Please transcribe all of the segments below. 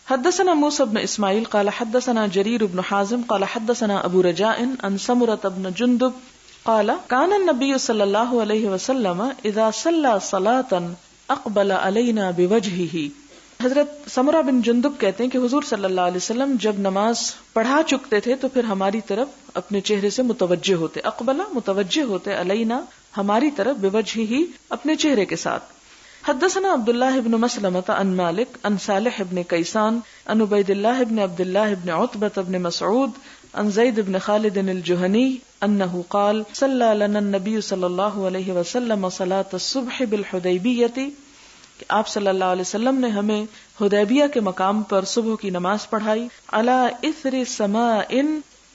حدثنا موسى بن اسماعيل قال حدثنا جرير بن حازم قال حدثنا ابو رجاء عن سمرة بن جندب قال كان النبي صلى الله عليه وسلم اذا صلى صلاة اقبل علينا بوجهه. حضرت سمرہ بن جندب کہتے ہیں کہ حضور صلی اللہ علیہ وسلم جب نماز پڑھا چکتے تھے تو پھر ہماری طرف اپنے چہرے سے متوجہ ہوتے. اقبلہ متوجہ ہوتے، علینا ہماری طرف، بوجہہ اپنے چہرے کے ساتھ. حدثنا عبد الله بن مسلمة عن مالك عن صالح بن كيسان عن عبيد الله بن عبد الله بن عتبة بن مسعود عن زيد بن خالد الجهني أنه قال صلى لنا النبي صلى الله عليه وسلم صلاة الصبح بالحديبية. آپ صلی اللہ علیہ وسلم نے ہمیں حدیبیہ کے مقام پر صبح کی نماز پڑھائی. على اثر سماء،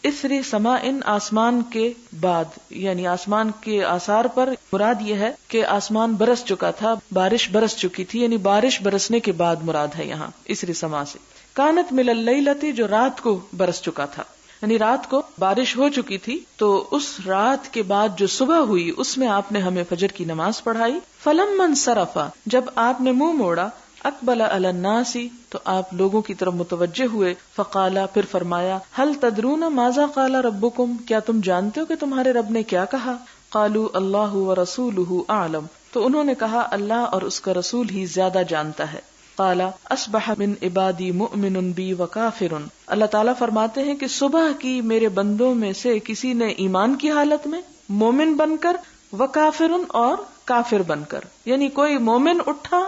اثر سماء آسمان کے بعد، یعنی آسمان کے آثار پر. مراد یہ ہے کہ آسمان برس چکا تھا، بارش برس چکی تھی، یعنی بارش برسنے کے بعد مراد ہے یہاں اثر سما سے. کانت من اللیلۃ، جو رات کو برس چکا تھا، یعنی رات کو بارش ہو چکی تھی تو اس رات کے بعد جو صبح ہوئی اس میں آپ نے ہمیں فجر کی نماز پڑھائی. فلما انصرف، جب آپ نے منہ موڑا، اقبل علی الناس، تو آپ لوگوں کی طرف متوجہ ہوئے. فقالا، پھر فرمایا، هل تدرون ماذا قال ربکم، کیا تم جانتے ہو کہ تمہارے رب نے کیا کہا؟ قالوا اللہ ورسولہ اعلم، تو انہوں نے کہا اللہ اور اس کا رسول ہی زیادہ جانتا ہے. قال اصبح من عبادی مؤمن بی وکافر، اللہ تعالیٰ فرماتے ہیں کہ صبح کی میرے بندوں میں سے کسی نے ایمان کی حالت میں مومن بن کر، وکافر اور کافر بن کر، یعنی کوئی مومن اٹھا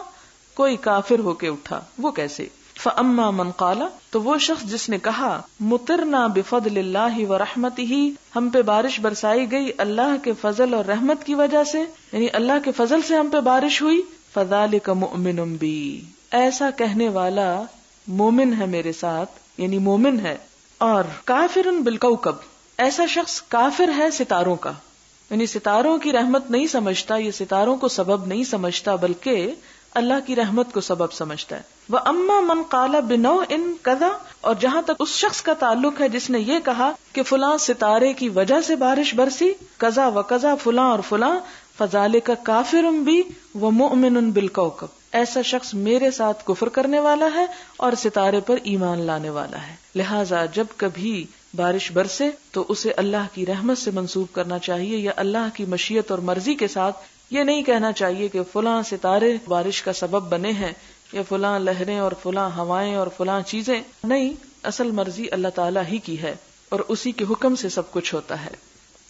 کوئی کافر ہو کے اٹھا. وہ کیسے؟ فاما من قال، تو وہ شخص جس نے کہا مطرنا بفضل اللہ ورحمتہ، ہم پہ بارش برسائی گئی اللہ کے فضل اور رحمت کی وجہ سے، یعنی اللہ کے فضل سے ہم پہ بارش ہوئی. فذلک مؤمن بی، ایسا کہنے والا مومن ہے میرے ساتھ، یعنی مومن ہے. اور کافر بالکوكب، ایسا شخص کافر ہے ستاروں کا، یعنی ستاروں کی رحمت نہیں سمجھتا، یہ ستاروں کو سبب نہیں سمجھتا بلکہ اللہ کی رحمت کو سبب سمجھتا ہے. وَأَمَّا مَنْ قَالَ بِنَوْءٍ كَذَا، اور جہاں تک اس شخص کا تعلق ہے جس نے یہ کہا کہ فلاں ستارے کی وجہ سے بارش برسی، کذا و کذا، فلاں اور فلاں، فَذَلِكَ كَافِرٌ بِي وَمُؤْمِنٌ بِالْكَوْكَبِ، ایسا شخص میرے ساتھ کفر کرنے والا ہے اور ستارے پر ایمان لانے والا ہے. لہٰذا جب کبھی بارش برسے تو اسے اللہ کی رحمت سے منسوب کرنا چاہیے یا اللہ کی مشیت اور مرضی کے ساتھ. یہ نہیں کہنا چاہیے کہ فلاں ستارے بارش کا سبب بنے ہیں یا فلاں لہریں اور فلاں ہوائیں اور فلاں چیزیں. نہیں، اصل مرضی اللہ تعالیٰ ہی کی ہے اور اسی کے حکم سے سب کچھ ہوتا ہے.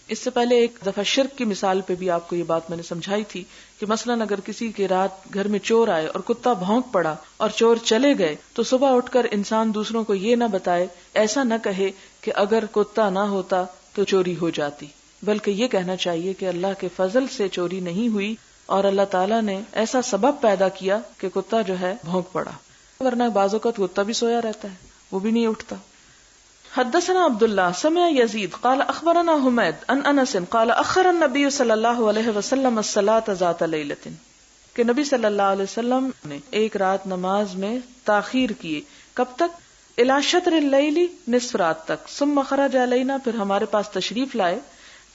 اس سے پہلے ایک دفعہ شرک کی مثال پہ بھی آپ کو یہ بات میں نے سمجھائی تھی کہ مثلاً اگر کسی کی رات گھر میں چور آئے اور کتا بھونک پڑا اور چور چلے گئے تو صبح اٹھ کر انسان دوسروں کو یہ نہ بتائے، ایسا نہ کہے کہ اگر کتا نہ ہوتا تو چوری ہو جاتی، بلکہ یہ کہنا چاہیے کہ اللہ کے فضل سے چوری نہیں ہوئی اور اللہ تعالیٰ نے ایسا سبب پیدا کیا کہ کتا جو ہے بھونک پڑا، ورنہ بعض اوقات کتا بھی سویا رہتا ہے، وہ بھی نہیں اٹھتا. حدثنا عبد الله سمع يزيد قال اخبرنا حمید عن انس قال اخر النبي صلی اللہ علیہ وسلم الصلاة ذات لیلۃ، کہ نبی صلی اللہ علیہ وسلم نے ایک رات نماز میں تاخیر کیے. کب تک؟ الی شطر اللیل، نصف رات تک. ثم خرج علینا، پھر ہمارے پاس تشریف لائے.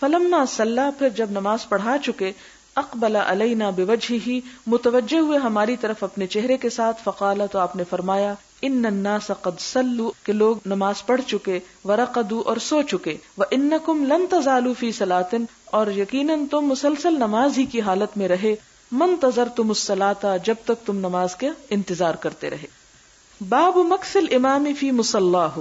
فلما صلی، پھر جب نماز پڑھا چکے، اقبل علینا بوجہہ، متوجہ ہوئے ہماری طرف اپنے چہرے کے ساتھ. فقال، تو آپ نے فرمایا، ان الناس قد صلوا، کہ لوگ نماز پڑھ چکے، ورقدوا، اور سو چکے، وانکم لن تزالوا فی صلاۃ، اور یقیناً تم مسلسل نماز ہی کی حالت میں رہے، منتظرتم الصلاۃ، جب تک تم نماز کے انتظار کرتے رہے. باب مکث الامام فی مصلاہ،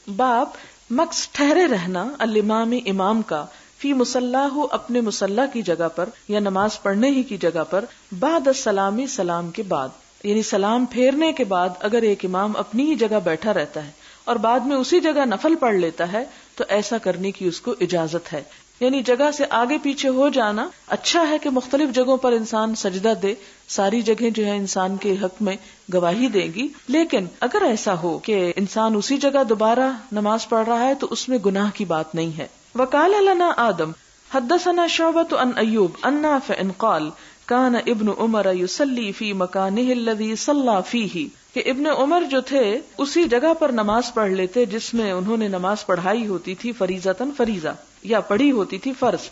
باب مکث ٹھہرے رہنا الامام امام کا، فی مصلاہ اپنے مصلی کی جگہ پر یا نماز پڑھنے ہی کی جگہ پر، بعد السلام، سلام کے بعد، یعنی سلام پھیرنے کے بعد اگر ایک امام اپنی ہی جگہ بیٹھا رہتا ہے اور بعد میں اسی جگہ نفل پڑھ لیتا ہے تو ایسا کرنے کی اس کو اجازت ہے. یعنی جگہ سے آگے پیچھے ہو جانا اچھا ہے کہ مختلف جگہوں پر انسان سجدہ دے، ساری جگہیں جو ہے انسان کے حق میں گواہی دے گی، لیکن اگر ایسا ہو کہ انسان اسی جگہ دوبارہ نماز پڑھ رہا ہے تو اس میں گناہ کی بات نہیں ہے. وقال لنا آدم حدثنا شعبۃ عن ایوب عن نافع قال کان ابن عمر یصلی فی مکانہ الذی صلی فیہ، کہ ابن عمر جو تھے اسی جگہ پر نماز پڑھ لیتے جس میں انہوں نے نماز پڑھائی ہوتی تھی، فریضۃً، فریضہ، یا پڑھی ہوتی تھی فرض،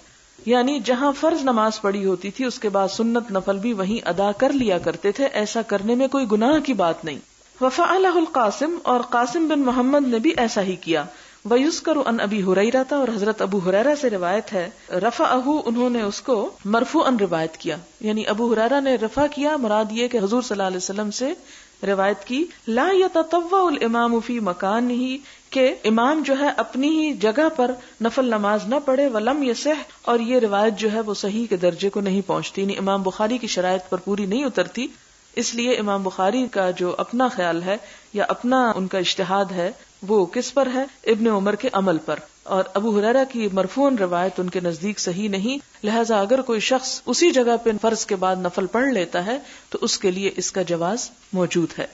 یعنی جہاں فرض نماز پڑھی ہوتی تھی اس کے بعد سنت نفل بھی وہیں ادا کر لیا کرتے تھے. ایسا کرنے میں کوئی گناہ کی بات نہیں. وفعلہ القاسم، اور قاسم بن محمد نے بھی ایسا ہی کیا. وَيُذْكَرُ عَنْ أَبِي هُرَيْرَةَ، اور حضرت ابو ہریرہ سے روایت ہے، رفعہ، انہوں نے اس کو مرفوعاً روایت کیا، یعنی ابو ہریرہ نے رفع کیا، مراد یہ کہ حضور صلی اللہ علیہ وسلم سے روایت کی. لا يتطوع الامام فی مکانہ، کہ امام جو ہے اپنی ہی جگہ پر نفل نماز نہ پڑھے. ولم یصح، اور یہ روایت جو ہے وہ صحیح کے درجے کو نہیں پہنچتی، یعنی امام بخاری کی شرائط پر پوری نہیں اترتی. اس لیے امام بخاری کا جو اپنا خیال ہے یا اپنا ان کا اجتہاد ہے وہ کس پر ہے؟ ابن عمر کے عمل پر. اور ابو ہریرہ کی مرفوعاً روایت ان کے نزدیک صحیح نہیں، لہذا اگر کوئی شخص اسی جگہ پہ فرض کے بعد نفل پڑھ لیتا ہے تو اس کے لیے اس کا جواز موجود ہے.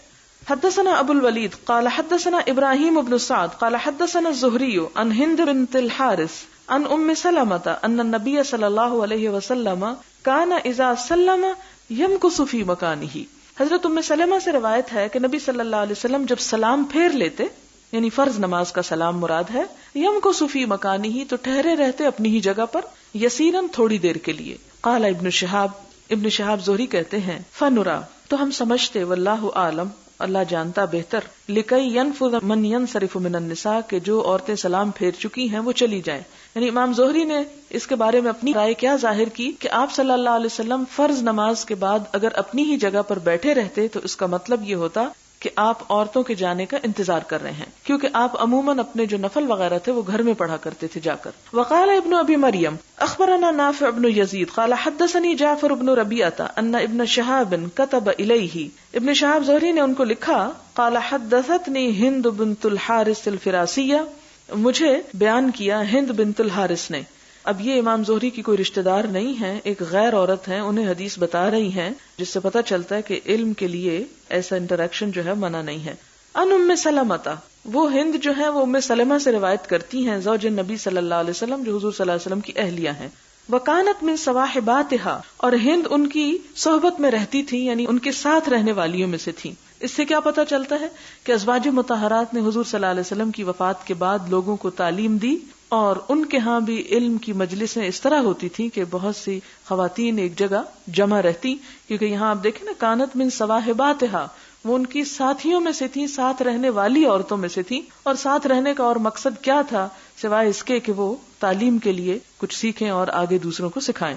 حدثنا ابو الولید قال حدثنا ابراہیم بن سعد قال حدثنا الزہری عن ہند بنت الحارث عن ام سلمۃ ان النبی صلی اللہ علیہ وسلم کان اذا سلم یمکث فی مکانہ. حضرت ام سلمہ سے روایت ہے کہ نبی صلی اللہ علیہ وسلم جب سلام پھیر لیتے، یعنی فرض نماز کا سلام مراد ہے، یمکث فی مکانہ، تو ٹھہرے رہتے اپنی ہی جگہ پر، یسیراً تھوڑی دیر کے لیے. قال ابن شہاب زہری کہتے ہیں فنرا، تو ہم سمجھتے، واللہ عالم، اللہ جانتا بہتر، لکی ینفذ من ینصرف من النساء، کہ جو عورتیں سلام پھیر چکی ہیں وہ چلی جائیں. یعنی امام زہری نے اس کے بارے میں اپنی رائے کیا ظاہر کی کہ آپ صلی اللہ علیہ وسلم فرض نماز کے بعد اگر اپنی ہی جگہ پر بیٹھے رہتے تو اس کا مطلب یہ ہوتا کہ آپ عورتوں کے جانے کا انتظار کر رہے ہیں، کیونکہ آپ عموماً اپنے جو نفل وغیرہ تھے وہ گھر میں پڑھا کرتے تھے جا کر. وقال ابن ابی مریم اخبرنا نافع بن یزید قال حدثنی جعفر بن ربیعہ ان ابن شہاب كتب الیہ، ابن شہاب زہری نے ان کو لکھا، قال حدثتنی ہند بنت الحارث الفراسیہ، مجھے بیان کیا ہند بنت الحارث نے. اب یہ امام زہری کی کوئی رشتہ دار نہیں ہے، ایک غیر عورت ہے، انہیں حدیث بتا رہی ہیں، جس سے پتہ چلتا ہے کہ علم کے لیے ایسا انٹریکشن جو ہے منع نہیں ہے. ان ام سلمۃ، وہ ہند جو ہے وہ ام سلمہ سے روایت کرتی ہیں، زوج نبی صلی اللہ علیہ وسلم، جو حضور صلی اللہ علیہ وسلم کی اہلیہ ہیں. وکانت من صواحباتها، اور ہند ان کی صحبت میں رہتی تھی، یعنی ان کے ساتھ رہنے والیوں میں سے تھی. اس سے کیا پتہ چلتا ہے کہ ازواج مطہرات نے حضور صلی اللہ علیہ وسلم کی وفات کے بعد لوگوں کو تعلیم دی، اور ان کے ہاں بھی علم کی مجلسیں اس طرح ہوتی تھی کہ بہت سی خواتین ایک جگہ جمع رہتی. کیونکہ یہاں آپ دیکھیں نا، کانت من صواحباتها، وہ ان کی ساتھیوں میں سے تھی، ساتھ رہنے والی عورتوں میں سے تھی. اور ساتھ رہنے کا اور مقصد کیا تھا سوائے اس کے کہ وہ تعلیم کے لیے کچھ سیکھیں اور آگے دوسروں کو سکھائیں.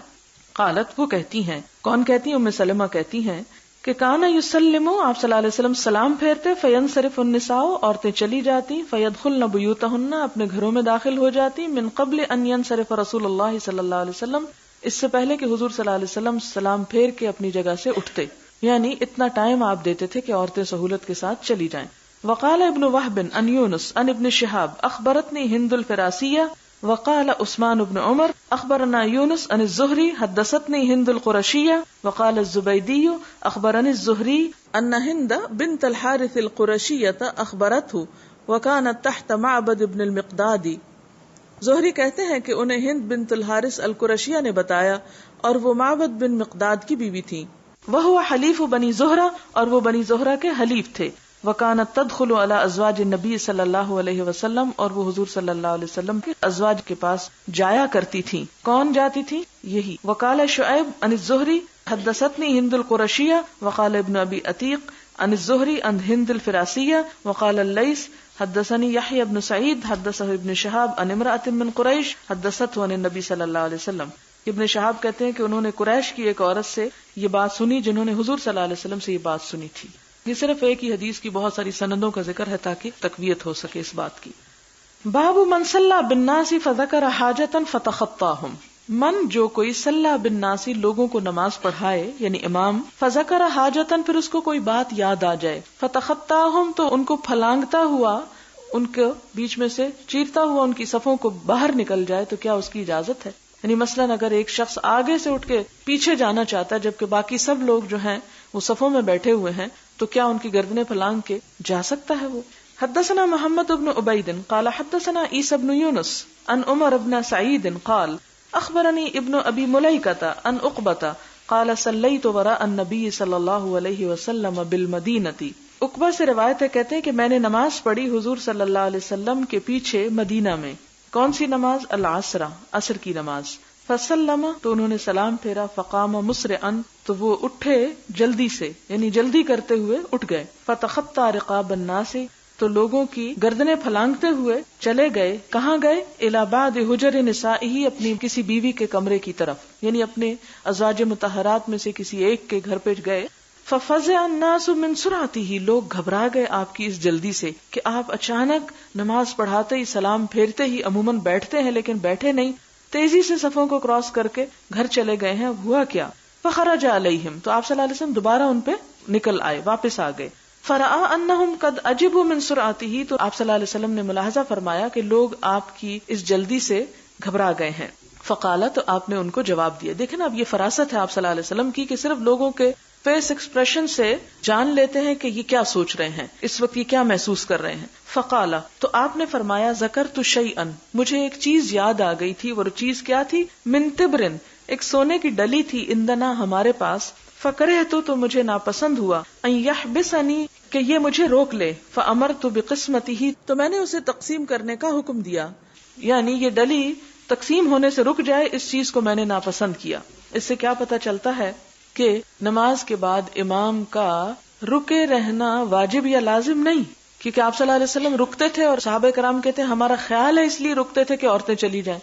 قالت، وہ کہتی ہیں، کون کہتی ہیں؟ ام سلمہ کہتی ہیں کہ کانا یسلم، آپ صلی اللہ علیہ وسلم سلام پھیرتے، فینصرف النساء، عورتیں چلی جاتی، فیدخلن بیوتہن، اپنے گھروں میں داخل ہو جاتی، من قبل ان ینصرف رسول اللہ صلی اللہ علیہ وسلم، اس سے پہلے کہ حضور صلی اللہ علیہ وسلم سلام پھیر کے اپنی جگہ سے اٹھتے، یعنی اتنا ٹائم آپ دیتے تھے کہ عورتیں سہولت کے ساتھ چلی جائیں. وقال ابن وہب عن یونس عن ابن شہاب اخبرتنی ہند الفراسیہ وقال عثمان بن عمر اخبرنا یونس عن الزہری حدثتنی ہند القرشیہ وقال الزبیدی اخبرنی الزہری ان ہند بنت الحارث القرشیہ اخبرته وكانت تحت معبد ابن المقدادی. زہری کہتے ہیں کہ انہیں ہند بنت الحارث القرشیہ نے بتایا اور وہ معبد بن مقداد کی بیوی تھی. وهو حلیف بنی زہرہ، اور وہ بنی زہرہ کے حلیف تھے. وکانت تدخل علی ازواج النبی صلی اللہ علیہ وسلم، اور وہ حضور صلی اللہ علیہ وسلم کے ازواج کے پاس جایا کرتی تھی. کون جاتی تھی؟ یہی. وقال شعیب عن الزہری حدثتنی ہند القرشیہ وقال ابن ابی عتیق عن الزہری عن ہند الفراسیہ وقال اللیث حدثنی یحیی بن سعید حدثہ ابن شہاب عن امرأۃ من قریش حدثته عن النبی صلی اللہ علیہ وسلم. ابن شہاب کہتے ہیں کہ انہوں نے قریش کی ایک عورت سے یہ بات سنی جنہوں نے حضور صلی اللہ علیہ وسلم سے یہ بات سنی تھی. یہ صرف ایک ہی حدیث کی بہت ساری سندوں کا ذکر ہے تاکہ تقویت ہو سکے اس بات کی. باب من صلی بالناس فذکر حاجتا فتخطاہم، من جو کوئی صلی بالناس لوگوں کو نماز پڑھائے یعنی امام، فذکر حاجتا پھر اس کو کوئی بات یاد آ جائے، فتخطاہم تو ان کو پھلانگتا ہوا، ان کے بیچ میں سے چیرتا ہوا ان کی صفوں کو باہر نکل جائے، تو کیا اس کی اجازت ہے؟ یعنی مثلاً اگر ایک شخص آگے سے اٹھ کے پیچھے جانا چاہتا ہے جبکہ باقی سب لوگ جو ہیں وہ صفوں میں بیٹھے ہوئے ہیں، تو کیا ان کی گردنیں پھلانگ کے جا سکتا ہے وہ؟ حدثنا محمد بن عبید قال حدثنا عیسی بن یونس عن عمر بن سعید قال اخبرنی ابن ابی ملیکۃ عن عقبۃ قال صلیت وراء النبی صلی اللہ علیہ وسلم بالمدینۃ. عقبہ سے روایت ہے، کہتے ہیں کہ میں نے نماز پڑھی حضور صلی اللہ علیہ وسلم کے پیچھے مدینہ میں. کون سی نماز؟ العصر، عصر کی نماز. فسلم تو انہوں نے سلام پھیرا، فقام مسرعا تو وہ اٹھے جلدی سے، یعنی جلدی کرتے ہوئے اٹھ گئے، فتخطى رقاب الناس تو لوگوں کی گردنیں پھلانگتے ہوئے چلے گئے، کہاں گئے؟ الی بعض حجر نسائہ اپنی کسی بیوی کے کمرے کی طرف، یعنی اپنے ازواج مطہرات میں سے کسی ایک کے گھر پہ گئے۔ ففزع الناس من سرعته لوگ گھبرا گئے آپ کی اس جلدی سے کہ آپ اچانک نماز پڑھاتے ہی سلام پھیرتے ہی عموماً بیٹھتے ہیں لیکن بیٹھے نہیں، تیزی سے صفوں کو کراس کر کے گھر چلے گئے ہیں، ہوا کیا؟ فخرج علیہم تو آپ صلی اللہ علیہ وسلم دوبارہ ان پہ نکل آئے، واپس آ گئے۔ فرآ انہم قد عجبوا من سرعته تو آپ صلی اللہ علیہ وسلم نے ملاحظہ فرمایا کہ لوگ آپ کی اس جلدی سے گھبرا گئے ہیں۔ فقال تو آپ نے ان کو جواب دیا۔ دیکھیں نا اب یہ فراست ہے آپ صلی اللہ علیہ وسلم کی کہ صرف لوگوں کے فیس ایکسپریشن سے جان لیتے ہیں کہ یہ کیا سوچ رہے ہیں، اس وقت یہ کیا محسوس کر رہے ہیں۔ فقال تو آپ نے فرمایا ذکرت شیئا مجھے ایک چیز یاد آ گئی تھی، وہ چیز کیا تھی؟ من تبرن ایک سونے کی ڈلی تھی، اندنا ہمارے پاس، فکرہت تو مجھے ناپسند ہوا، ان یحبسنی کہ یہ مجھے روک لے، فامرت بقسمتہ تو میں نے اسے تقسیم کرنے کا حکم دیا، یعنی یہ ڈلی تقسیم ہونے سے رک جائے، اس چیز کو میں نے ناپسند کیا۔ اس سے کیا پتہ چلتا ہے کہ نماز کے بعد امام کا رکے رہنا واجب یا لازم نہیں، کیونکہ آپ صلی اللہ علیہ وسلم رکتے تھے اور صحابہ کرام کہتے ہیں ہمارا خیال ہے اس لیے رکتے تھے کہ عورتیں چلی جائیں،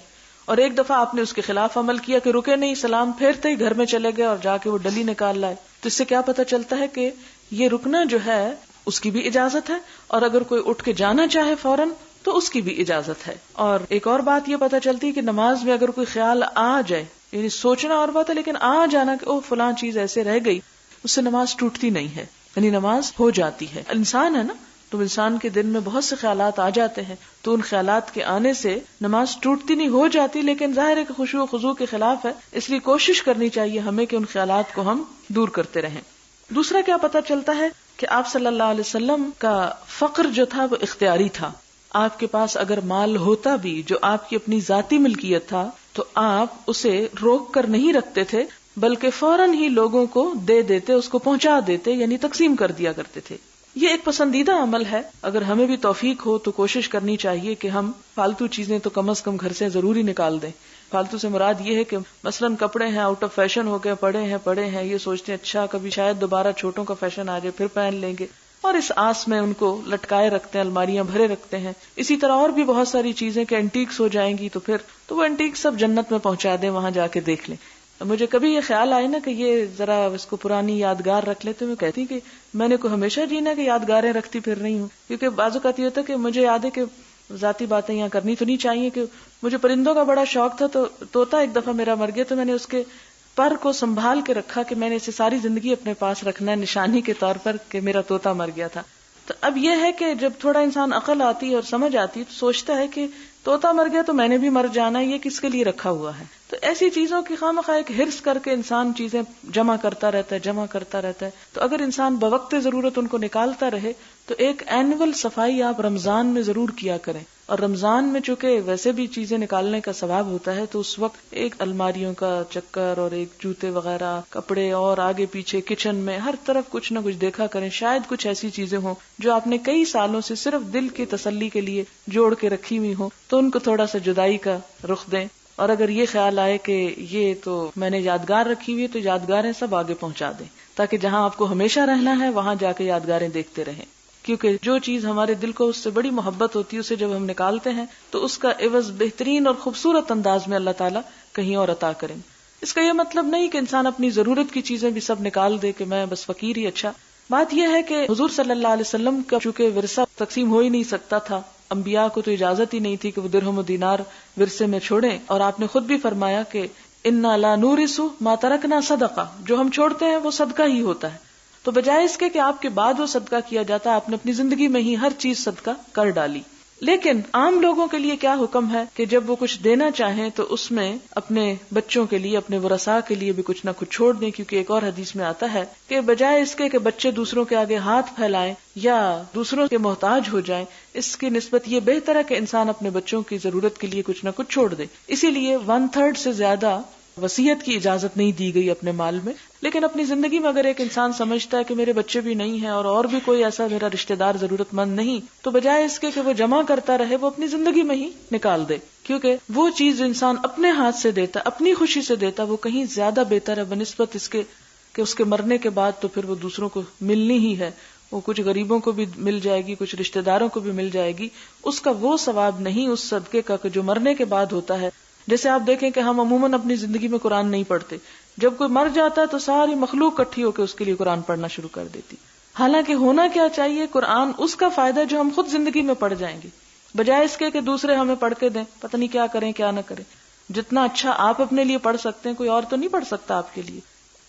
اور ایک دفعہ آپ نے اس کے خلاف عمل کیا کہ رکے نہیں، سلام پھیرتے ہی گھر میں چلے گئے اور جا کے وہ ڈلی نکال لائے۔ تو اس سے کیا پتہ چلتا ہے کہ یہ رکنا جو ہے اس کی بھی اجازت ہے، اور اگر کوئی اٹھ کے جانا چاہے فوراً تو اس کی بھی اجازت ہے۔ اور ایک اور بات یہ پتہ چلتی ہے کہ نماز میں اگر کوئی خیال آ جائے، یعنی سوچنا اور بات ہے لیکن آ جانا کہ فلاں چیز ایسے رہ گئی، اس سے نماز ٹوٹتی نہیں ہے، یعنی نماز ہو جاتی ہے۔ انسان ہے نا، تو انسان کے دل میں بہت سے خیالات آ جاتے ہیں، تو ان خیالات کے آنے سے نماز ٹوٹتی نہیں، ہو جاتی، لیکن ظاہر ہے کہ خشوع و خضوع کے خلاف ہے، اس لیے کوشش کرنی چاہیے ہمیں کہ ان خیالات کو ہم دور کرتے رہیں۔ دوسرا کیا پتہ چلتا ہے کہ آپ صلی اللہ علیہ وسلم کا فقر جو تھا وہ اختیاری تھا۔ آپ کے پاس اگر مال ہوتا بھی جو آپ کی اپنی ذاتی ملکیت تھا تو آپ اسے روک کر نہیں رکھتے تھے، بلکہ فوراً ہی لوگوں کو دے دیتے، اس کو پہنچا دیتے، یعنی تقسیم کر دیا کرتے تھے۔ یہ ایک پسندیدہ عمل ہے، اگر ہمیں بھی توفیق ہو تو کوشش کرنی چاہیے کہ ہم فالتو چیزیں تو کم از کم گھر سے ضروری نکال دیں۔ فالتو سے مراد یہ ہے کہ مثلاً کپڑے ہیں آؤٹ آف فیشن ہو گئے، پڑے ہیں، یہ سوچتے ہیں اچھا کبھی شاید دوبارہ چھوٹوں کا فیشن آ جائے پھر پہن لیں گے، اور اس آس میں ان کو لٹکائے رکھتے ہیں، الماریاں بھرے رکھتے ہیں۔ اسی طرح اور بھی بہت ساری چیزیں کہ اینٹیکس ہو جائیں گی تو وہ اینٹیکس سب جنت میں پہنچا دیں، وہاں جا کے دیکھ لیں۔ مجھے کبھی یہ خیال آئے نا کہ یہ ذرا اس کو پرانی یادگار رکھ لیتے، میں کہتی کہ میں نے کو ہمیشہ جینا کہ یادگاریں رکھتی پھر رہی ہوں، کیونکہ بعض اوقات یہ ہوتا ہے کہ مجھے یاد ہے کہ ذاتی باتیں یہاں کرنی تو نہیں چاہیے، کہ مجھے پرندوں کا بڑا شوق تھا، تو طوطا ایک دفعہ میرا مر گیا تو میں نے اس کے پر کو سنبھال کے رکھا کہ میں نے اسے ساری زندگی اپنے پاس رکھنا ہے، نشانی کے طور پر کہ میرا طوطا مر گیا تھا۔ تو اب یہ ہے کہ جب تھوڑا انسان عقل آتی ہے اور سمجھ آتی ہے تو سوچتا ہے کہ طوطا مر گیا تو میں نے بھی مر جانا ہے، یہ کس کے لیے رکھا ہوا ہے؟ تو ایسی چیزوں کی خواہ ایک ہرس کر کے انسان چیزیں جمع کرتا رہتا ہے۔ تو اگر انسان بوقت ضرورت ان کو نکالتا رہے تو ایک اینول صفائی آپ رمضان میں ضرور کیا کریں، اور رمضان میں چونکہ ویسے بھی چیزیں نکالنے کا ثواب ہوتا ہے تو اس وقت ایک الماریوں کا چکر اور ایک جوتے وغیرہ، کپڑے اور آگے پیچھے کچن میں ہر طرف کچھ نہ کچھ دیکھا کریں، شاید کچھ ایسی چیزیں ہوں جو آپ نے کئی سالوں سے صرف دل کی تسلی کے لیے جوڑ کے رکھی ہوئی ہوں، تو ان کو تھوڑا سا جدائی کا رخ دیں۔ اور اگر یہ خیال آئے کہ یہ تو میں نے یادگار رکھی ہوئی ہے تو یادگاریں سب آگے پہنچا دیں، تاکہ جہاں آپ کو ہمیشہ رہنا ہے وہاں جا کے یادگاریں دیکھتے رہیں، کیونکہ جو چیز ہمارے دل کو اس سے بڑی محبت ہوتی ہے اسے جب ہم نکالتے ہیں تو اس کا عوض بہترین اور خوبصورت انداز میں اللہ تعالیٰ کہیں اور عطا کریں۔ اس کا یہ مطلب نہیں کہ انسان اپنی ضرورت کی چیزیں بھی سب نکال دے کہ میں بس فقیر ہی اچھا۔ بات یہ ہے کہ حضور صلی اللہ علیہ وسلم کا چونکہ ورثہ تقسیم ہو ہی نہیں سکتا تھا، انبیاء کو تو اجازت ہی نہیں تھی کہ وہ درہم و دینار ورثے میں چھوڑیں، اور آپ نے خود بھی فرمایا کہ انا لا نورث ما ترکنا صدقہ، جو ہم چھوڑتے ہیں وہ صدقہ ہی ہوتا ہے۔ تو بجائے اس کے کہ آپ کے بعد وہ صدقہ کیا جاتا، آپ نے اپنی زندگی میں ہی ہر چیز صدقہ کر ڈالی۔ لیکن عام لوگوں کے لیے کیا حکم ہے کہ جب وہ کچھ دینا چاہیں تو اس میں اپنے بچوں کے لیے، اپنے ورثاء کے لیے بھی کچھ نہ کچھ چھوڑ دیں، کیونکہ ایک اور حدیث میں آتا ہے کہ بجائے اس کے کہ بچے دوسروں کے آگے ہاتھ پھیلائیں یا دوسروں کے محتاج ہو جائیں، اس کی نسبت یہ بہتر ہے کہ انسان اپنے بچوں کی ضرورت کے لیے کچھ نہ کچھ چھوڑ دے۔ اسی لیے 1/3 سے زیادہ وصیت کی اجازت نہیں دی گئی اپنے مال میں، لیکن اپنی زندگی میں اگر ایک انسان سمجھتا ہے کہ میرے بچے بھی نہیں ہیں اور بھی کوئی ایسا میرا رشتہ دار ضرورت مند نہیں، تو بجائے اس کے کہ وہ جمع کرتا رہے وہ اپنی زندگی میں ہی نکال دے۔ کیونکہ وہ چیز جو انسان اپنے ہاتھ سے دیتا، اپنی خوشی سے دیتا، وہ کہیں زیادہ بہتر ہے بنسبت اس کے کہ اس کے مرنے کے بعد تو پھر وہ دوسروں کو ملنی ہی ہے، وہ کچھ غریبوں کو بھی مل جائے گی، کچھ رشتہ داروں کو بھی مل جائے گی، اس کا وہ ثواب نہیں اس صدقے کا جو مرنے کے بعد ہوتا ہے. جیسے آپ دیکھیں کہ ہم عموماً اپنی زندگی میں قرآن نہیں پڑھتے، جب کوئی مر جاتا ہے تو ساری مخلوق اکٹھی ہو کے اس کے لیے قرآن پڑھنا شروع کر دیتی. حالانکہ ہونا کیا چاہیے، قرآن اس کا فائدہ جو ہم خود زندگی میں پڑھ جائیں گے، بجائے اس کے کہ دوسرے ہمیں پڑھ کے دیں، پتہ نہیں کیا کریں کیا نہ کریں. جتنا اچھا آپ اپنے لیے پڑھ سکتے ہیں کوئی اور تو نہیں پڑھ سکتا آپ کے لیے.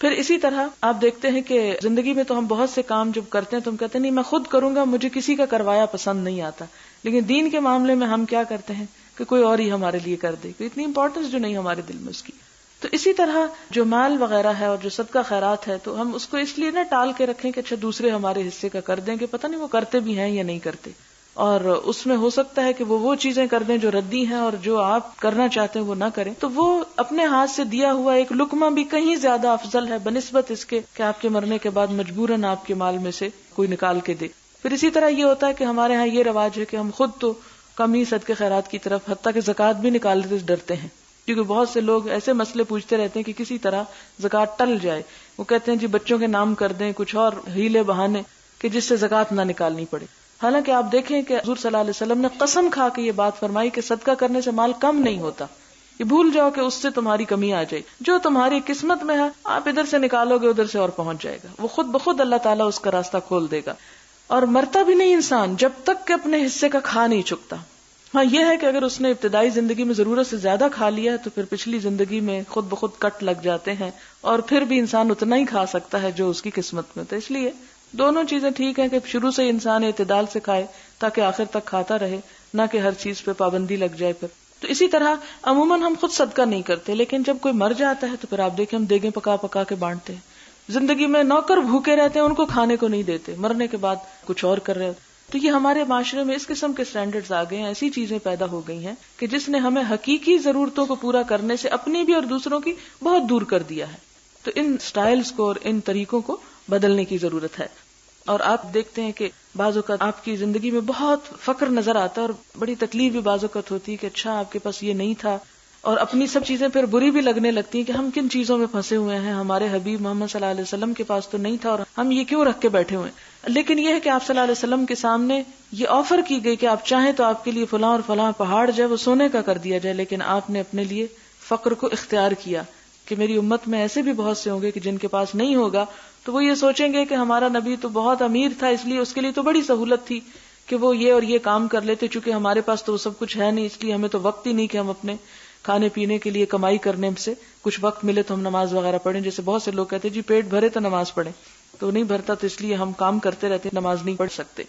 پھر اسی طرح آپ دیکھتے ہیں کہ زندگی میں تو ہم بہت سے کام جب کرتے ہیں تو ہم کہتے ہیں نہیں میں خود کروں گا، مجھے کسی کا کروایا پسند نہیں آتا. لیکن دین کے معاملے میں ہم کیا کرتے ہیں کہ کوئی اور ہی ہمارے لیے کر دے، کوئی اتنی امپورٹنس جو نہیں ہمارے دل میں اس کی. تو اسی طرح جو مال وغیرہ ہے اور جو صدقہ خیرات ہے تو ہم اس کو اس لیے نہ ٹال کے رکھیں کہ اچھا دوسرے ہمارے حصے کا کر دیں، کہ پتہ نہیں وہ کرتے بھی ہیں یا نہیں کرتے، اور اس میں ہو سکتا ہے کہ وہ چیزیں کر دیں جو ردی ہیں اور جو آپ کرنا چاہتے ہیں وہ نہ کریں. تو وہ اپنے ہاتھ سے دیا ہوا ایک لقمہ بھی کہیں زیادہ افضل ہے بنسبت اس کے کہ آپ کے مرنے کے بعد مجبوراً آپ کے مال میں سے کوئی نکال کے دے. پھر اسی طرح یہ ہوتا ہے کہ ہمارے ہاں یہ رواج ہے کہ ہم خود تو کم ہی صدقے خیرات کی طرف، حتیٰ کہ زکوٰۃ بھی نکالتے ڈرتے ہیں، کیونکہ بہت سے لوگ ایسے مسئلے پوچھتے رہتے ہیں کہ کسی طرح زکوٰۃ ٹل جائے. وہ کہتے ہیں جی بچوں کے نام کر دیں، کچھ اور ہیلے بہانے کہ جس سے زکوٰۃ نہ نکالنی پڑے. حالانکہ آپ دیکھیں کہ حضور صلی اللہ علیہ وسلم نے قسم کھا کے یہ بات فرمائی کہ صدقہ کرنے سے مال کم نہیں ہوتا، یہ بھول جاؤ کہ اس سے تمہاری کمی آ جائے، جو تمہاری قسمت میں ہے آپ ادھر سے نکالو گے ادھر سے اور پہنچ جائے گا، وہ خود بخود اللہ تعالیٰ اس کا راستہ کھول دے گا. اور مرتا بھی نہیں انسان جب تک کہ اپنے حصے کا کھا نہیں چکتا. ہاں یہ ہے کہ اگر اس نے ابتدائی زندگی میں ضرورت سے زیادہ کھا لیا تو پھر پچھلی زندگی میں خود بخود کٹ لگ جاتے ہیں، اور پھر بھی انسان اتنا ہی کھا سکتا ہے جو اس کی قسمت میں. تو اس لیے دونوں چیزیں ٹھیک ہیں کہ شروع سے انسان اعتدال سے کھائے تاکہ آخر تک کھاتا رہے، نہ کہ ہر چیز پہ پابندی لگ جائے. پھر تو اسی طرح عموماً ہم خود صدقہ نہیں کرتے، لیکن جب کوئی مر جاتا ہے تو پھر آپ دیکھیں ہم دیگیں پکا پکا کے بانٹتے ہیں. زندگی میں نوکر بھوکے رہتے ہیں، ان کو کھانے کو نہیں دیتے، مرنے کے بعد کچھ اور کر رہے ہیں. تو یہ ہمارے معاشرے میں اس قسم کے سٹینڈرڈز آ گئے ہیں، ایسی چیزیں پیدا ہو گئی ہیں کہ جس نے ہمیں حقیقی ضرورتوں کو پورا کرنے سے اپنی بھی اور دوسروں کی بہت دور کر دیا ہے. تو ان سٹائلز کو اور ان طریقوں کو بدلنے کی ضرورت ہے. اور آپ دیکھتے ہیں کہ بعض اوقات آپ کی زندگی میں بہت فقر نظر آتا ہے اور بڑی تکلیف بھی بعض اوقات ہوتی ہے کہ اچھا آپ کے پاس یہ نہیں تھا، اور اپنی سب چیزیں پھر بری بھی لگنے لگتی ہیں کہ ہم کن چیزوں میں پھنسے ہوئے ہیں، ہمارے حبیب محمد صلی اللہ علیہ وسلم کے پاس تو نہیں تھا اور ہم یہ کیوں رکھ کے بیٹھے ہوئے ہیں. لیکن یہ ہے کہ آپ صلی اللہ علیہ وسلم کے سامنے یہ آفر کی گئی کہ آپ چاہیں تو آپ کے لیے فلاں اور فلاں پہاڑ جو ہے وہ سونے کا کر دیا جائے، لیکن آپ نے اپنے لیے فقر کو اختیار کیا کہ میری امت میں ایسے بھی بہت سے ہوں گے کہ جن کے پاس نہیں ہوگا تو وہ یہ سوچیں گے کہ ہمارا نبی تو بہت امیر تھا، اس لیے اس کے لیے تو بڑی سہولت تھی کہ وہ یہ اور یہ کام کر لیتے، چونکہ ہمارے پاس تو وہ سب کچھ ہے نہیں، اس لیے ہمیں تو وقت ہی نہیں کہ ہم اپنے کھانے پینے کے لیے کمائی کرنے سے کچھ وقت ملے تو ہم نماز وغیرہ پڑھیں. جیسے بہت سے لوگ کہتے ہیں جی پیٹ بھرے تو نماز پڑھیں، تو نہیں بھرتا تو اس لیے ہم کام کرتے رہتے نماز نہیں پڑھ سکتے.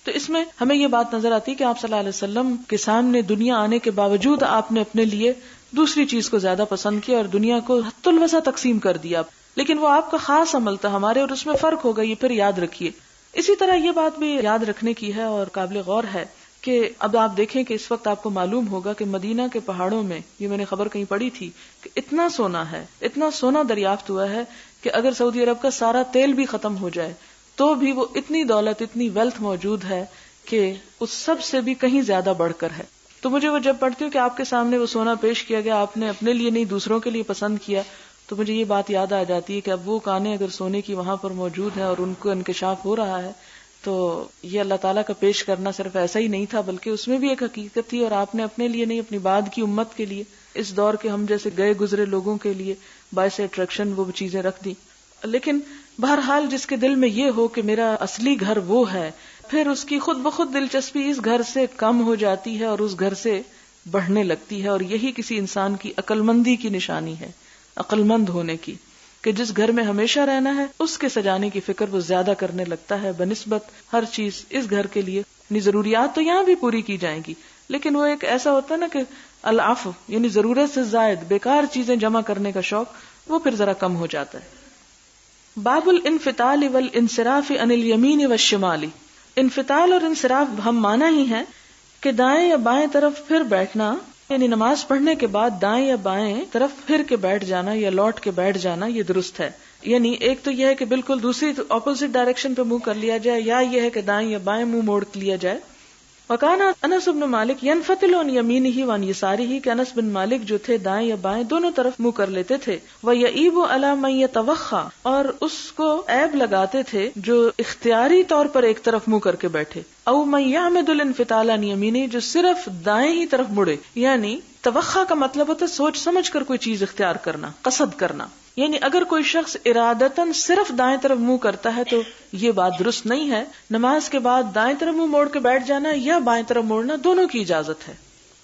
تو اس میں ہمیں یہ بات نظر آتی ہے کہ آپ صلی اللہ علیہ وسلم کے سامنے دنیا آنے کے باوجود آپ نے اپنے لیے دوسری چیز کو زیادہ پسند کیا اور دنیا کو حت الوسع تقسیم کر دیا. لیکن وہ آپ کا خاص عمل تھا، ہمارے اور اس میں فرق ہوگا، یہ پھر یاد رکھیے. اسی طرح یہ بات بھی یاد رکھنے کی ہے اور قابل غور ہے کہ اب آپ دیکھیں کہ اس وقت آپ کو معلوم ہوگا کہ مدینہ کے پہاڑوں میں، یہ میں نے خبر کہیں پڑھی تھی کہ اتنا سونا ہے، اتنا سونا دریافت ہوا ہے کہ اگر سعودی عرب کا سارا تیل بھی ختم ہو جائے تو بھی وہ اتنی دولت، اتنی ویلتھ موجود ہے کہ اس سب سے بھی کہیں زیادہ بڑھ کر ہے. تو مجھے وہ جب پڑھتی ہوں کہ آپ کے سامنے وہ سونا پیش کیا گیا، آپ نے اپنے لیے نہیں دوسروں کے لیے پسند کیا، تو مجھے یہ بات یاد آ جاتی ہے کہ اب وہ کانیں اگر سونے کی وہاں پر موجود ہیں اور ان کو انکشاف ہو رہا ہے تو یہ اللہ تعالیٰ کا پیش کرنا صرف ایسا ہی نہیں تھا بلکہ اس میں بھی ایک حقیقت تھی، اور آپ نے اپنے لیے نہیں اپنی بعد کی امت کے لیے، اس دور کے ہم جیسے گئے گزرے لوگوں کے لیے باعث اٹریکشن وہ چیزیں رکھ دی. لیکن بہرحال جس کے دل میں یہ ہو کہ میرا اصلی گھر وہ ہے، پھر اس کی خود بخود دلچسپی اس گھر سے کم ہو جاتی ہے اور اس گھر سے بڑھنے لگتی ہے. اور یہی کسی انسان کی عقل مندی کی نشانی ہے، عقل مند ہونے کی، کہ جس گھر میں ہمیشہ رہنا ہے اس کے سجانے کی فکر وہ زیادہ کرنے لگتا ہے بنسبت ہر چیز اس گھر کے لیے. یعنی ضروریات تو یہاں بھی پوری کی جائیں گی، لیکن وہ ایک ایسا ہوتا ہے نا کہ العفو، یعنی ضرورت سے زائد بیکار چیزیں جمع کرنے کا شوق وہ پھر ذرا کم ہو جاتا ہے. باب الانفتال والانصراف عن الیمین والشمال. انفتال اور انصراف ہم مانا ہی ہے کہ دائیں یا بائیں طرف پھر بیٹھنا، یعنی نماز پڑھنے کے بعد دائیں یا بائیں طرف پھر کے بیٹھ جانا یا لوٹ کے بیٹھ جانا، یہ درست ہے. یعنی ایک تو یہ ہے کہ بالکل دوسری اپوزٹ ڈائریکشن پہ منہ کر لیا جائے، یا یہ ہے کہ دائیں یا بائیں منہ موڑ لیا جائے. وکانا انس بن مالک ینفتل عن یمینہ وعن یسارہ، کہ انس بن مالک جو تھے دائیں یا بائیں دونوں طرف منہ کر لیتے تھے. ویعیب علی من یتوخی، اور اس کو عیب لگاتے تھے جو اختیاری طور پر ایک طرف منہ کر کے بیٹھے. او من یعمد الانفتال عن یمینہ، جو صرف دائیں ہی طرف مڑے. یعنی توخی کا مطلب ہوتا ہے سوچ سمجھ کر کوئی چیز اختیار کرنا، قصد کرنا. یعنی اگر کوئی شخص ارادتاً صرف دائیں طرف منہ کرتا ہے تو یہ بات درست نہیں ہے. نماز کے بعد دائیں طرف منہ موڑ کے بیٹھ جانا یا بائیں طرف موڑنا دونوں کی اجازت ہے،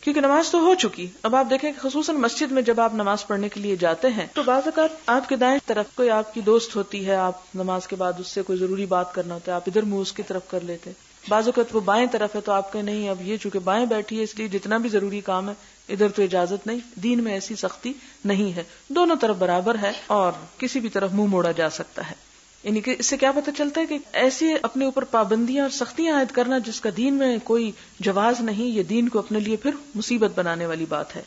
کیونکہ نماز تو ہو چکی. اب آپ دیکھیں کہ خصوصاً مسجد میں جب آپ نماز پڑھنے کے لیے جاتے ہیں تو بعض اوقات آپ کے دائیں طرف کوئی آپ کی دوست ہوتی ہے، آپ نماز کے بعد اس سے کوئی ضروری بات کرنا ہوتا ہے، آپ ادھر منہ اس کی طرف کر لیتے. بعض اوقات وہ بائیں طرف ہے تو آپ کہ نہیں، اب یہ چونکہ بائیں بیٹھی ہے اس لیے جتنا بھی ضروری کام ہے ادھر تو اجازت نہیں. دین میں ایسی سختی نہیں ہے، دونوں طرف برابر ہے اور کسی بھی طرف منہ موڑا جا سکتا ہے. یعنی کہ اس سے کیا پتہ چلتا ہے کہ ایسی اپنے اوپر پابندیاں اور سختیاں عائد کرنا جس کا دین میں کوئی جواز نہیں، یہ دین کو اپنے لیے پھر مصیبت بنانے والی بات ہے.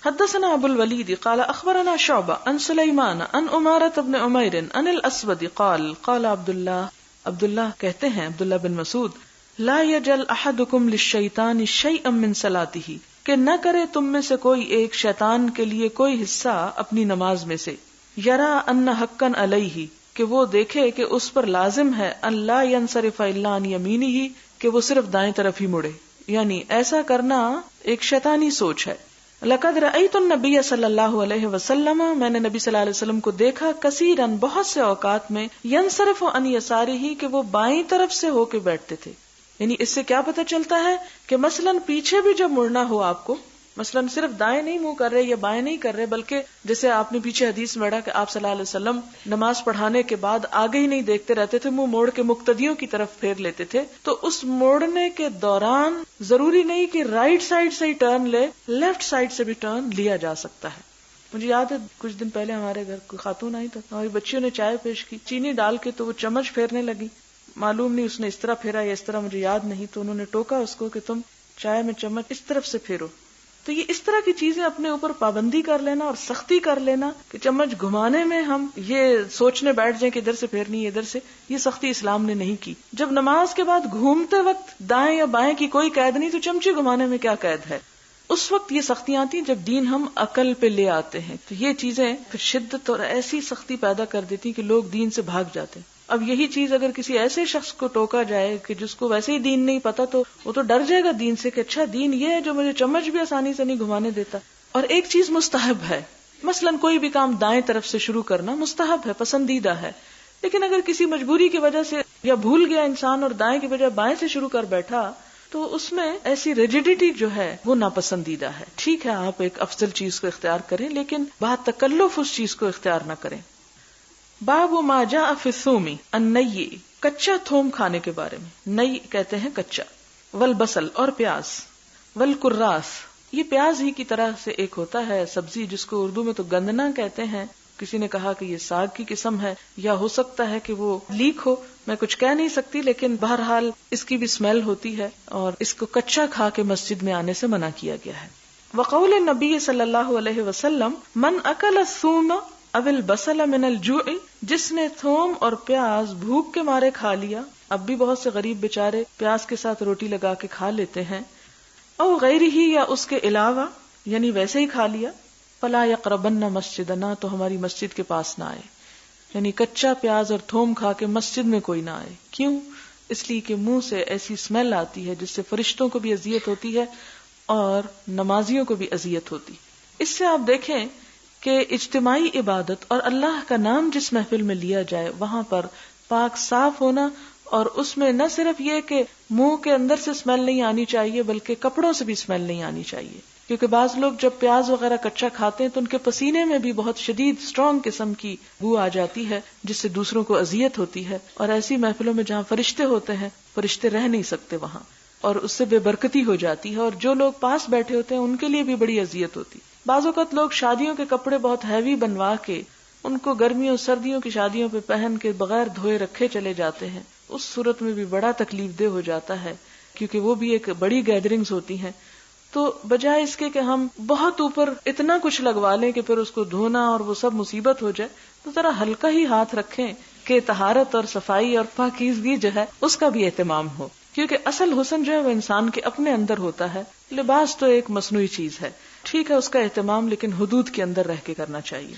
حدثنا ابو الولید قال اخبرنا شعبہ عن سلیمان عن عمارة بن عمیر عن الاسود قال قال عبداللہ کہتے ہیں عبداللہ بن مسعود، لا یجل احدکم للشیطان شیئا من صلاتہ، کہ نہ کرے تم میں سے کوئی ایک شیطان کے لیے کوئی حصہ اپنی نماز میں سے. یرا ان حقا علیہ، کہ وہ دیکھے کہ اس پر لازم ہے اللہ ینصرف الا عن یمینہ، کہ وہ صرف دائیں طرف ہی مڑے. یعنی ایسا کرنا ایک شیطانی سوچ ہے. لقد رأیت النبی صلی اللہ علیہ وسلم، میں نے نبی صلی اللہ علیہ وسلم کو دیکھا کثیرا بہت سے اوقات میں، ینصرف عن یسارہ، کہ وہ بائیں طرف سے ہو کے بیٹھتے تھے. یعنی اس سے کیا پتہ چلتا ہے کہ مثلاً پیچھے بھی جب مڑنا ہو آپ کو، مثلاً صرف دائیں نہیں منہ کر رہے یا بائیں نہیں کر رہے، بلکہ جیسے آپ نے پیچھے حدیث میں پڑھا کہ آپ صلی اللہ علیہ وسلم نماز پڑھانے کے بعد آگے ہی نہیں دیکھتے رہتے تھے، منہ موڑ کے مقتدیوں کی طرف پھیر لیتے تھے. تو اس موڑنے کے دوران ضروری نہیں کہ رائٹ سائڈ سے ہی ٹرن لے، لیفٹ سائڈ سے بھی ٹرن لیا جا سکتا ہے. مجھے یاد ہے کچھ دن پہلے ہمارے گھر کوئی خاتون آئی تو ہماری بچیوں نے چائے پیش کی، چینی ڈال کے تو وہ چمچ پھیرنے لگی. معلوم نہیں اس نے اس طرح پھیرا یا اس طرح، مجھے یاد نہیں. تو انہوں نے ٹوکا اس کو کہ تم چائے میں چمچ اس طرف سے پھیرو. تو یہ اس طرح کی چیزیں اپنے اوپر پابندی کر لینا اور سختی کر لینا کہ چمچ گھمانے میں ہم یہ سوچنے بیٹھ جائیں کہ ادھر سے پھیرنی ہے ادھر سے، یہ سختی اسلام نے نہیں کی. جب نماز کے بعد گھومتے وقت دائیں یا بائیں کی کوئی قید نہیں تو چمچے گھمانے میں کیا قید ہے؟ اس وقت یہ سختیاں آتی ہیں جب دین ہم عقل پہ لے آتے ہیں. تو یہ چیزیں پھر شدت اور ایسی سختی پیدا کر دیتی کہ لوگ دین سے بھاگ جاتے ہیں. اب یہی چیز اگر کسی ایسے شخص کو ٹوکا جائے کہ جس کو ویسے ہی دین نہیں پتا تو وہ تو ڈر جائے گا دین سے کہ اچھا دین یہ ہے جو مجھے چمچ بھی آسانی سے نہیں گھمانے دیتا. اور ایک چیز مستحب ہے، مثلا کوئی بھی کام دائیں طرف سے شروع کرنا مستحب ہے، پسندیدہ ہے. لیکن اگر کسی مجبوری کی وجہ سے یا بھول گیا انسان اور دائیں کی بجائے بائیں سے شروع کر بیٹھا تو اس میں ایسی ریجیڈیٹی جو ہے وہ ناپسندیدہ ہے. ٹھیک ہے آپ ایک افضل چیز کو اختیار کریں لیکن بہت تکلف اس چیز کو اختیار نہ کریں. باب ما جاء فی الثوم النی، کچا تھوم کھانے کے بارے میں. نئی کہتے ہیں کچا. والبصل، اور پیاز. والکراث، یہ پیاز ہی کی طرح سے ایک ہوتا ہے سبزی جس کو اردو میں تو گندنا کہتے ہیں. کسی نے کہا کہ یہ ساگ کی قسم ہے یا ہو سکتا ہے کہ وہ لیک ہو، میں کچھ کہہ نہیں سکتی، لیکن بہرحال اس کی بھی اسمیل ہوتی ہے اور اس کو کچا کھا کے مسجد میں آنے سے منع کیا گیا ہے. وقول النبی صلی اللہ علیہ وسلم من اکل الثوم او البصل من الجوع، جس نے تھوم اور پیاز بھوک کے مارے کھا لیا. اب بھی بہت سے غریب بیچارے پیاز کے ساتھ روٹی لگا کے کھا لیتے ہیں. او غیر ہی، یا اس کے علاوہ، یعنی ویسے ہی کھا لیا. فلا یقربن مسجدنا، تو ہماری مسجد کے پاس نہ آئے. یعنی کچا پیاز اور تھوم کھا کے مسجد میں کوئی نہ آئے. کیوں؟ اس لیے کہ منہ سے ایسی اسمیل آتی ہے جس سے فرشتوں کو بھی اذیت ہوتی ہے اور نمازیوں کو بھی اذیت ہوتی. اس سے آپ دیکھیں کہ اجتماعی عبادت اور اللہ کا نام جس محفل میں لیا جائے وہاں پر پاک صاف ہونا، اور اس میں نہ صرف یہ کہ منہ کے اندر سے اسمیل نہیں آنی چاہیے بلکہ کپڑوں سے بھی اسمیل نہیں آنی چاہیے. کیونکہ بعض لوگ جب پیاز وغیرہ کچا کھاتے ہیں تو ان کے پسینے میں بھی بہت شدید اسٹرانگ قسم کی بو آ جاتی ہے جس سے دوسروں کو اذیت ہوتی ہے. اور ایسی محفلوں میں جہاں فرشتے ہوتے ہیں، فرشتے رہ نہیں سکتے وہاں، اور اس سے بے برکتی ہو جاتی ہے، اور جو لوگ پاس بیٹھے ہوتے ہیں ان کے لیے بھی بڑی اذیت ہوتی. بعض اوقات لوگ شادیوں کے کپڑے بہت ہیوی بنوا کے ان کو گرمیوں سردیوں کی شادیوں پہ پہن کے بغیر دھوئے رکھے چلے جاتے ہیں. اس صورت میں بھی بڑا تکلیف دہ ہو جاتا ہے کیونکہ وہ بھی ایک بڑی گیدرنگز ہوتی ہیں. تو بجائے اس کے کہ ہم بہت اوپر اتنا کچھ لگوا لیں کہ پھر اس کو دھونا اور وہ سب مصیبت ہو جائے، تو ذرا ہلکا ہی ہاتھ رکھیں کہ طہارت اور صفائی اور پاکیزگی جو ہے اس کا بھی اہتمام ہو. کیونکہ اصل حسن جو ہے وہ انسان کے اپنے اندر ہوتا ہے. لباس تو ایک مصنوعی چیز ہے، ٹھیک ہے اس کا اہتمام لیکن حدود کے اندر رہ کے کرنا چاہیے.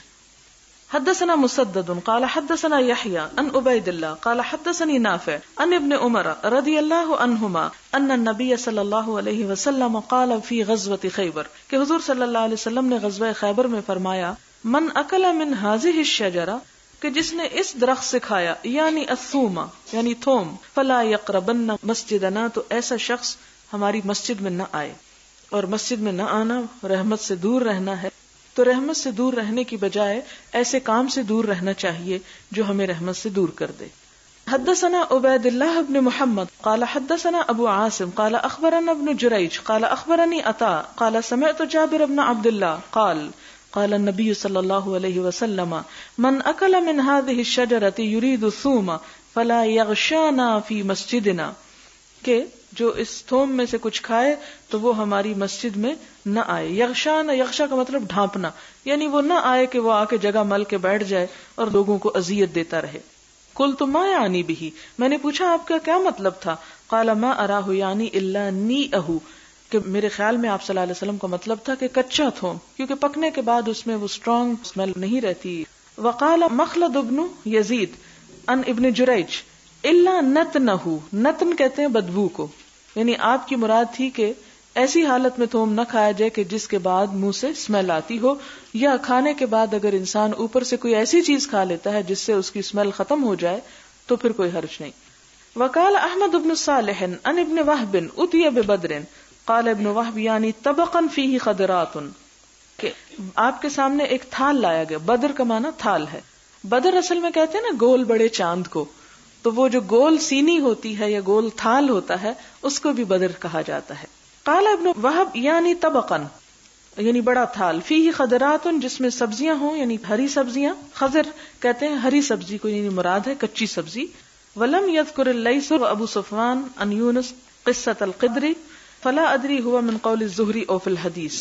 حدثنا مسدد قال حدثنا يحيى عن عبيد الله قال حدثني نافع عن ابن عمر رضي الله عنهما ان النبي صلى الله عليه وسلم قال في غزوة خيبر کہ حضور صلی اللہ علیہ وسلم نے غزوہ خیبر میں فرمایا من اکل من هذه الشجرة کہ جس نے اس درخت سے کھایا یعنی الثوم یعنی تھوم فلا يقربن مسجدنا تو ایسا شخص ہماری مسجد میں نہ آئے. اور مسجد میں نہ آنا رحمت سے دور رہنا ہے، تو رحمت سے دور رہنے کی بجائے ایسے کام سے دور رہنا چاہیے جو ہمیں رحمت سے دور کر دے. حدثنا عبید اللہ بن محمد قال حدثنا ابو عاصم قال اخبرنا ابن جریج قال اخبرني عطاء قال سمعت جابر بن عبد الله قال قال النبي صلی اللہ علیہ وسلم من اکل من هذه الشجرة يريد الثوم فلا يغشانا في مسجدنا کہ جو اس تھوم میں سے کچھ کھائے تو وہ ہماری مسجد میں نہ آئے. یغشا کا مطلب ڈھانپنا، یعنی وہ نہ آئے کہ وہ آ کے جگہ مل کے بیٹھ جائے اور لوگوں کو اذیت دیتا رہے. قلت ما یعنی بہ، میں نے پوچھا آپ کا کیا مطلب تھا؟ قال ما اراہ یعنی الا نیئہ، کہ میرے خیال میں آپ صلی اللہ علیہ وسلم کا مطلب تھا کہ کچا تھوم، کیونکہ پکنے کے بعد اس میں وہ اسٹرانگ اسمیل نہیں رہتی. وقال مخلد ابن یزید ان ابن جریج الا نتنہ، نتن کہتے ہیں بدبو کو، یعنی آپ کی مراد تھی کہ ایسی حالت میں تھوم نہ کھایا جائے کہ جس کے بعد منہ سے اسمیل آتی ہو، یا کھانے کے بعد اگر انسان اوپر سے کوئی ایسی چیز کھا لیتا ہے جس سے اس کی اسمیل ختم ہو جائے تو پھر کوئی حرج نہیں. وقال احمد بن صالح عن ابن وهب اتي ببدر قال ابن وهب یعنی طبقا فيه خضرات، کہ آپ کے سامنے ایک تھال لایا گیا. بدر کا معنی تھال ہے. بدر اصل میں کہتے ہیں نا گول بڑے چاند کو، تو وہ جو گول سینی ہوتی ہے یا گول تھال ہوتا ہے اس کو بھی بدر کہا جاتا ہے. قال ابن وهب یعنی طبقن یعنی بڑا تھال، فیہ خضرات جس میں سبزیاں ہوں یعنی ہری سبزیاں، خضر کہتے ہیں ہری سبزی کو، یعنی مراد ہے کچی سبزی. ولم یذکر اللیث وابو صفوان عن یونس قصۃ القدر فلا ادری هو من قول الزہری او فی الحدیث.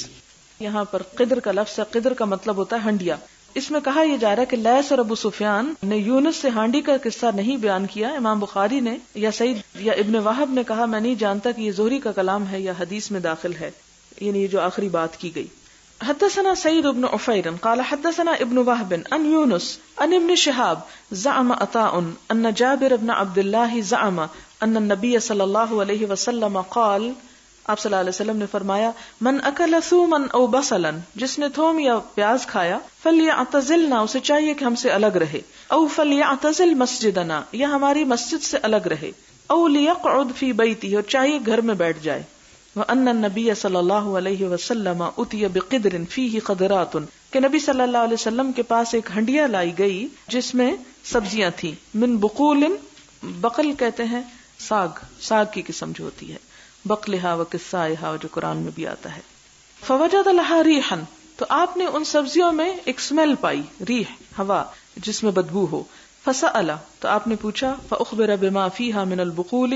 یہاں پر قدر کا لفظ ہے، قدر کا مطلب ہوتا ہے ہنڈیا. اس میں کہا یہ جا رہا ہے کہ لیث اور ابو سفیان نے یونس سے ہانڈی کا قصہ نہیں بیان کیا. امام بخاری نے یا سعید یا ابن وہب نے کہا میں نہیں جانتا کہ یہ زہری کا کلام ہے یا حدیث میں داخل ہے، یعنی یہ جو آخری بات کی گئی. حدثنا سعید بن عفیر قال حدثنا ابن وهب عن یونس عن ابن شہاب زعم عطاء ان جابر بن عبد الله زعم ان النبي صلی اللہ علیہ وسلم قال، آپ صلی اللہ علیہ وسلم نے فرمایا من اکل ثوما او بصلا، جس نے تھوم یا پیاز کھایا، فلیعتزلنا، اسے چاہیے کہ ہم سے الگ رہے، او فلیعتزل مسجدنا، یا ہماری مسجد سے الگ رہے، او لیقعد فی بیتی، اور چاہیے گھر میں بیٹھ جائے. وان النبی صلی اللہ علیہ وسلم اتی بقدر فیہ خضرات، کہ نبی صلی اللہ علیہ وسلم کے پاس ایک ہنڈیا لائی گئی جس میں سبزیاں تھیں. من بقول، بقل کہتے ہیں ساگ کی قسم جو ہوتی ہے، بقلہا و قصائہا جو قرآن میں بھی آتا ہے. فوجد لہا ریحا، تو آپ نے ان سبزیوں میں ایک سمیل پائی، ریح ہوا جس میں بدبو ہو. فسأل، تو آپ نے پوچھا. فاخبر بما فیہا من البقول،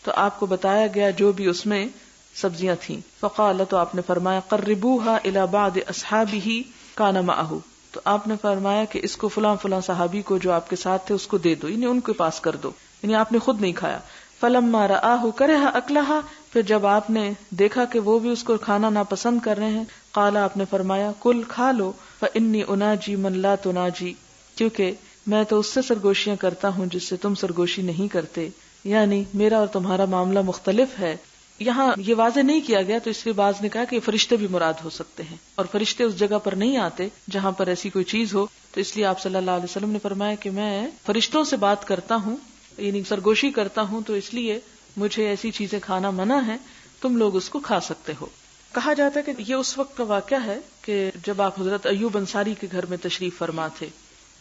تو آپ کو بتایا گیا جو بھی اس میں سبزیاں تھیں. فقال، تو آپ نے فرمایا قربوها الى بعض اصحابہ کان معہ، تو آپ نے فرمایا کہ اس کو فلاں فلاں صحابی کو جو آپ کے ساتھ تھے اس کو دے دو، یعنی ان کے پاس کر دو، یعنی آپ نے خود نہیں کھایا. فلما رآہ کرہ اکلہا، پھر جب آپ نے دیکھا کہ وہ بھی اس کو کھانا ناپسند کر رہے ہیں، قال، آپ نے فرمایا کل کھا لو، فانی اناجی من لا تناجی، کیونکہ میں تو اس سے سرگوشیاں کرتا ہوں جس سے تم سرگوشی نہیں کرتے، یعنی میرا اور تمہارا معاملہ مختلف ہے. یہاں یہ واضح نہیں کیا گیا تو اس لیے بعض نے کہا کہ فرشتے بھی مراد ہو سکتے ہیں، اور فرشتے اس جگہ پر نہیں آتے جہاں پر ایسی کوئی چیز ہو، تو اس لیے آپ صلی اللہ علیہ وسلم نے فرمایا کہ میں فرشتوں سے بات کرتا ہوں، یعنی سرگوشی کرتا ہوں، تو اس لیے مجھے ایسی چیزیں کھانا منع ہے، تم لوگ اس کو کھا سکتے ہو. کہا جاتا ہے کہ یہ اس وقت کا واقعہ ہے کہ جب آپ حضرت ایوب انصاری کے گھر میں تشریف فرما تھے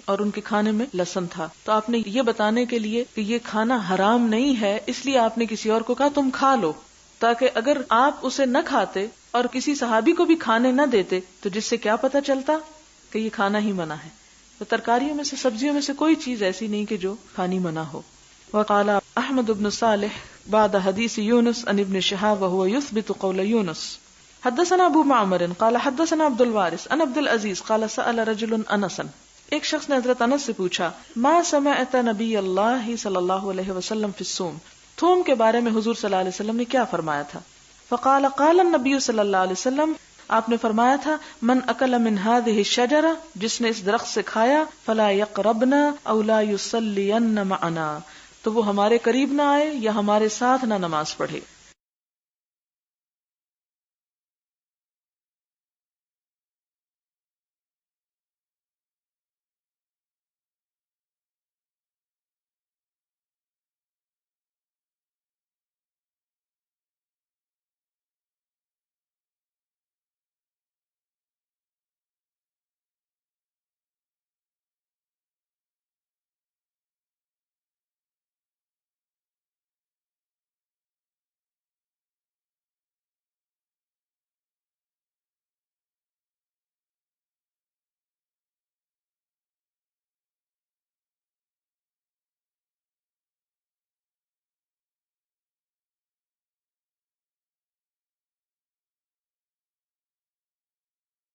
اور ان کے کھانے میں لہسن تھا، تو آپ نے یہ بتانے کے لیے کہ یہ کھانا حرام نہیں ہے، اس لیے آپ نے کسی اور کو کہا تم کھا لو، تاکہ اگر آپ اسے نہ کھاتے اور کسی صحابی کو بھی کھانے نہ دیتے تو جس سے کیا پتہ چلتا کہ یہ کھانا ہی منع ہے. تو ترکاریوں میں سے، سبزیوں میں سے کوئی چیز ایسی نہیں کہ جو کھانی منع ہو. وقال احمد بن صالح بعد حدیث یونس عن ابن شہاب وهو يثبت قول یونس. حدثنا ابو معمر قال حدثنا عبد الوارث عن عبد العزيز قال سأل رجل انسا، ایک شخص نے حضرت انس سے پوچھا، ما سمعت نبی اللہ صلی اللہ علیہ وسلم فی الصوم، تھوم کے بارے میں حضور صلی اللہ علیہ وسلم نے کیا فرمایا تھا؟ فقال قال النبی صلی اللہ علیہ وسلم، آپ نے فرمایا تھا من اکل من هذه الشجرہ، جس نے اس درخت سے کھایا، فلا یقربنا او لا یصلین معنا، تو وہ ہمارے قریب نہ آئے یا ہمارے ساتھ نہ نماز پڑھے.